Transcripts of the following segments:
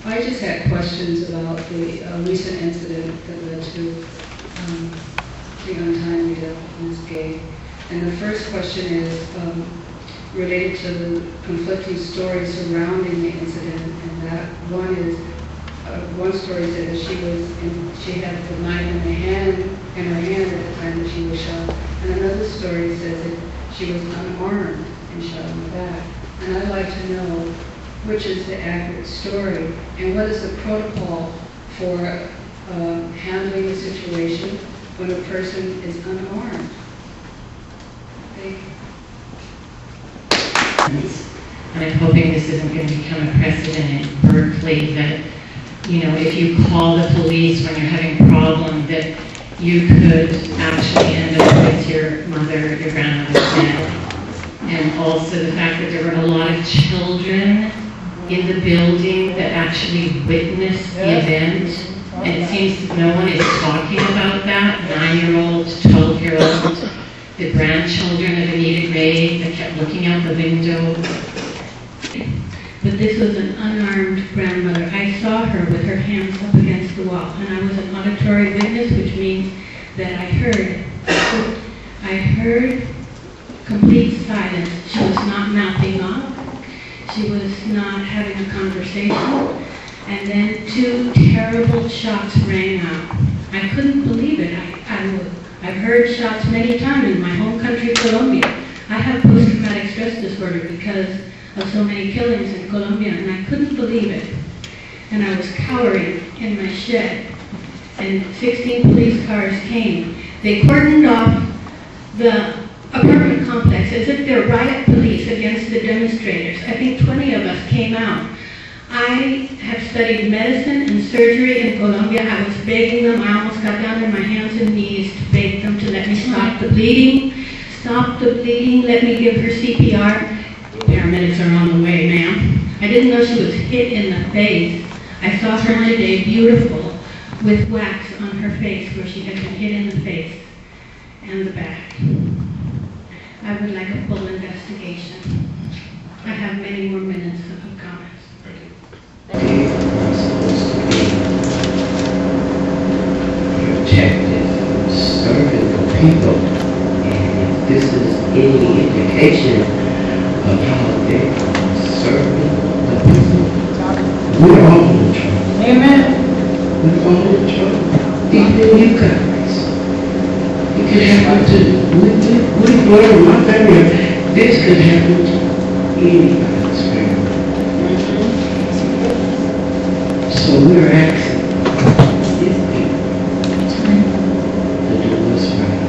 I just had questions about the recent incident that led to the untimely death of Ms. Gay. And the first question is related to the conflicting stories surrounding the incident. And that one is, one story said that she had the knife in her hand at the time that she was shot. And another story says that she was unarmed and shot in the back. And I'd like to know which is the accurate story, and what is the protocol for handling a situation when a person is unarmed? Thank you. I'm hoping this isn't going to become a precedent in Berkeley that, you know, if you call the police when you're having problems, that you could actually end up with your mother, your grandmother dead. And also the fact that there were a lot of children in the building that actually witnessed the event. And it seems that no one is talking about that. 9-year-old, 12-year-old, the grandchildren of Anita Gay that kept looking out the window. But this was an unarmed grandmother. I saw her with her hands up against the wall, and I was an auditory witness, which means that I heard complete silence. She was not mouthing off. She was not having a conversation. And then 2 terrible shots rang out. I couldn't believe it. I've heard shots many times in my home country, Colombia. I have post-traumatic stress disorder because of so many killings in Colombia, and I couldn't believe it. And I was cowering in my shed, and 16 police cars came. They cordoned off the apartment complex as if they're riot police against the demonstrators. I think 20 of us came out. I have studied medicine and surgery in Colombia. I was begging them. I almost got down on my hands and knees to beg them to let me stop the bleeding. Stop the bleeding. Let me give her CPR. Paramedics are on the way, ma'am. I didn't know she was hit in the face. I saw her today, beautiful, with wax on her face where she had been hit in the face and the back. I would like a full investigation. I have many more minutes of comments. They are supposed to be protected from disturbing the people. And if this is any indication of how they are serving the people, we're all in trouble. Amen. We're all in trouble. Even you guys. It could happen to whatever my family. This could happen to anybody's family. So we're asking these people to do what's right.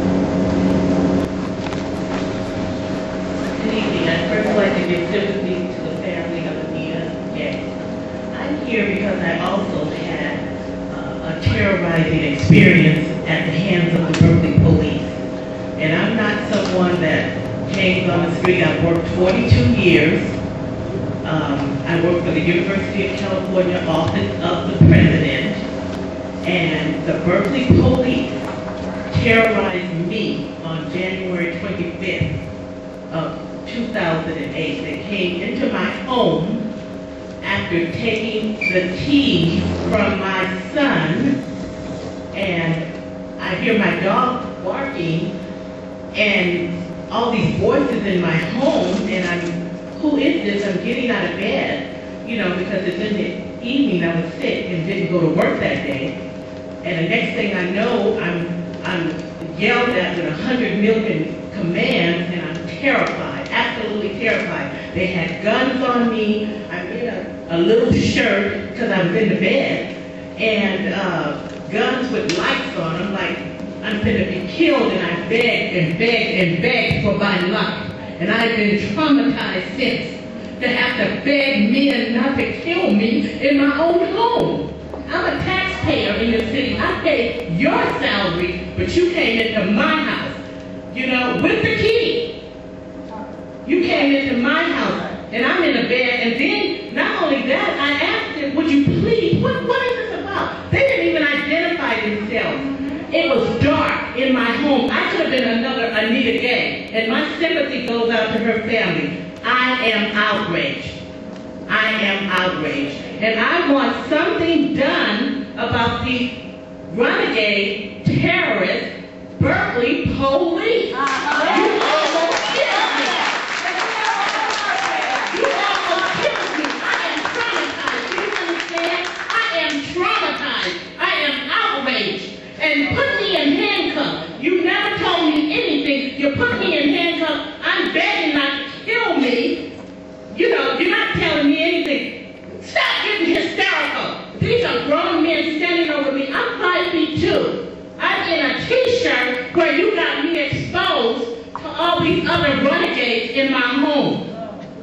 Good evening. I'd first like to give sympathy to the family of Anita Gay. I'm here because I also had a terrorizing experience at the hands of the Berkeley Police. And I'm not someone that hangs on the street. I've worked 42 years. I work for the University of California Office of the President. And the Berkeley Police terrorized me on January 25th of 2008. They came into my home after taking the keys from my son, and I hear my dog barking and all these voices in my home, and who is this? I'm getting out of bed, you know, because it's in the evening. I was sick and didn't go to work that day. And the next thing I know, I'm yelled at with 100 million commands, and I'm terrified, absolutely terrified. They had guns on me. I'm in a little shirt because I was in the bed, and guns with lights on. I'm like, I'm gonna be killed, and I begged and begged and begged for my life. And I've been traumatized since to have to beg men not to kill me in my own home. I'm a taxpayer in the city. I pay your salary, but you came into my house, you know, with the key. You came into my house, and I'm in a bed, and then not only that, I asked them, would you please, what is this about? They didn't even identify themselves. It was dark in my home. I could have been another Anita Gay, and my sympathy goes out to her family. I am outraged. I am outraged. And I want something done about the renegade terrorist Berkeley Police. You almost killed me. You almost killed me. I am traumatized. Do you understand? I am traumatized. I am outraged. And put me in handcuffs. You never told me anything. You put me in handcuffs. I'm begging not to kill me. You know, you're not telling me anything. Stop getting hysterical. These are grown men standing over me. I'm 5'2". I'm in a t-shirt where you got me exposed to all these other renegades in my home.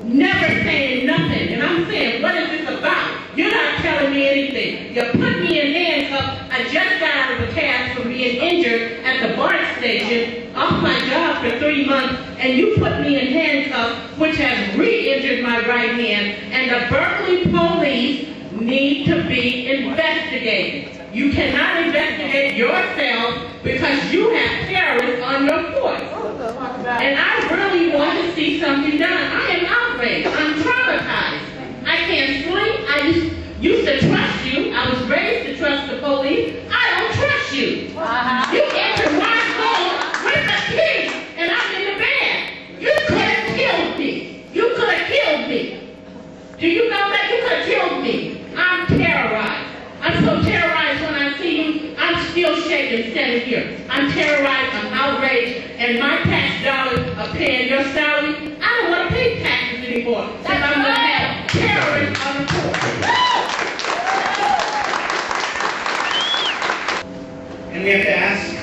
Never saying nothing. And I'm saying, what is this about? You're not telling me anything. You put me in handcuffs. I just got out of the cast from being injured at the BART station, off my job for 3 months, and you put me in handcuffs, which has re-injured my right hand, and the Berkeley Police need to be investigated. You cannot investigate yourself because you have terrorists on your force. And I really want to see something done. I am outraged. I'm traumatized. I can't sleep. I used to trust you. I was raised to trust the police. I don't trust you. You entered my home with a key, and I'm in the bed. You could have killed me. You could have killed me. Do you know that? You could have killed me. I'm terrorized. I'm so terrorized when I see you, I'm still shaking standing here. I'm terrorized, I'm outraged, and my tax dollars are paying your salary. I don't want to pay taxes anymore because I'm going to have terrorists on the force. And we have to ask,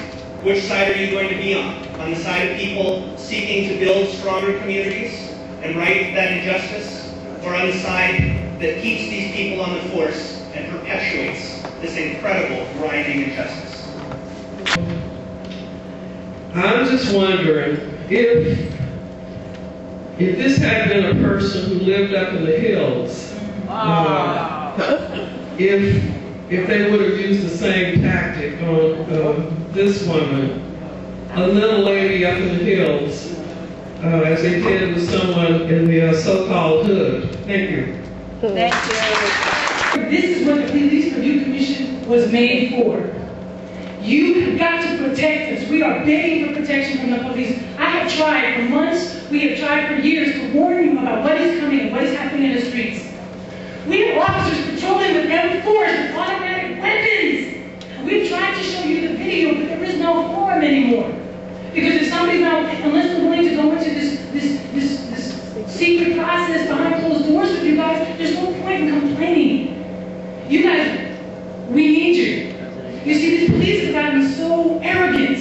which side are you going to be on? On the side of people seeking to build stronger communities and right that injustice? Or on the side that keeps these people on the force and perpetuates this incredible grinding injustice? I'm just wondering if this had been a person who lived up in the hills, if they would have used the same tactic on this woman, a little lady up in the hills, as they did with someone in the so-called hood. Thank you. Thank you. This is what the Police Review Commission was made for. You have got to protect us. We are begging for protection from the police. I have tried for months, we have tried for years to warn you about what is coming and what is happening in the streets. We have officers patrolling with M4s with automatic weapons. We've tried to show you the video, but there is no forum anymore. Because if somebody's not, unless they're willing to go into this secret process behind closed doors with you guys, there's no point in complaining. You guys, we need you. You see, these police have gotten so arrogant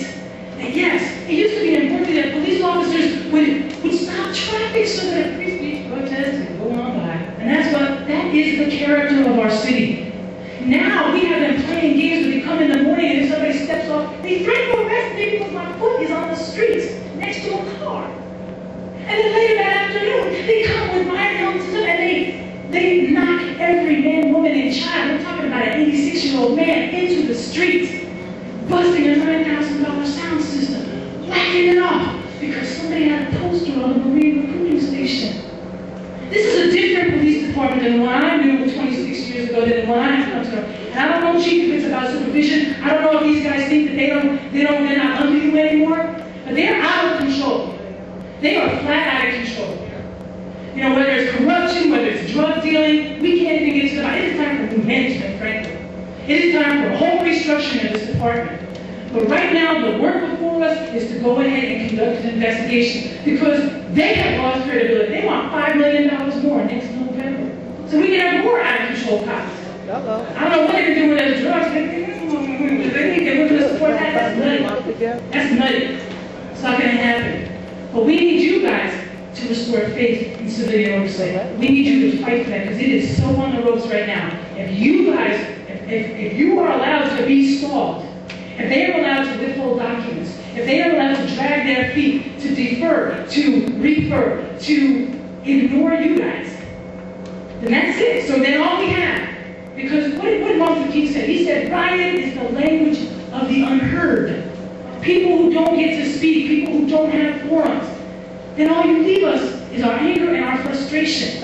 that yes, it used to be in Berkeley that police officers would stop traffic so that a free speech protest could go on by. And that is the character of our city. Now we have them playing games where they come in the morning and if somebody steps off, they threaten to arrest me because my foot is on the street next to a car. And then later that afternoon, they come with my helmets and they knock every man, woman, and child, we're talking about an 86-year-old man, into the streets, busting a $9,000 sound system, whacking it off because somebody had a poster on the Marine recruiting station. This is a different police department than what I knew 26 years ago than what I have to know. And I don't know, Chief, if it's about supervision. I don't know if these guys think that they're not under you anymore, but they're out of control. They are flat out of control. You know, whether it's corruption, whether it's drug dealing, we can't even get to that. It is time for new management, frankly. It is time for a whole restructuring of this department. But right now, the work before us is to go ahead and conduct an investigation because they have lost credibility. They want $5 million more next November. So we can have more out of control cops. I don't know what they're doing with those drugs. They think they're looking to support that. That's nutty. That's nutty. It's not going to happen. But we need you guys to restore faith in civilian oversight. We need you to fight for that because it is so on the ropes right now. If you guys, if you are allowed to be stalled, if they are allowed to withhold documents, if they are allowed to drag their feet, to defer, to refer, to ignore you guys, then that's it. So then all we have, because what did Martin Luther King say? He said, riot is the language of the unheard. People who don't get to speak, people who don't have forums. Then all you leave us is our anger and our frustration.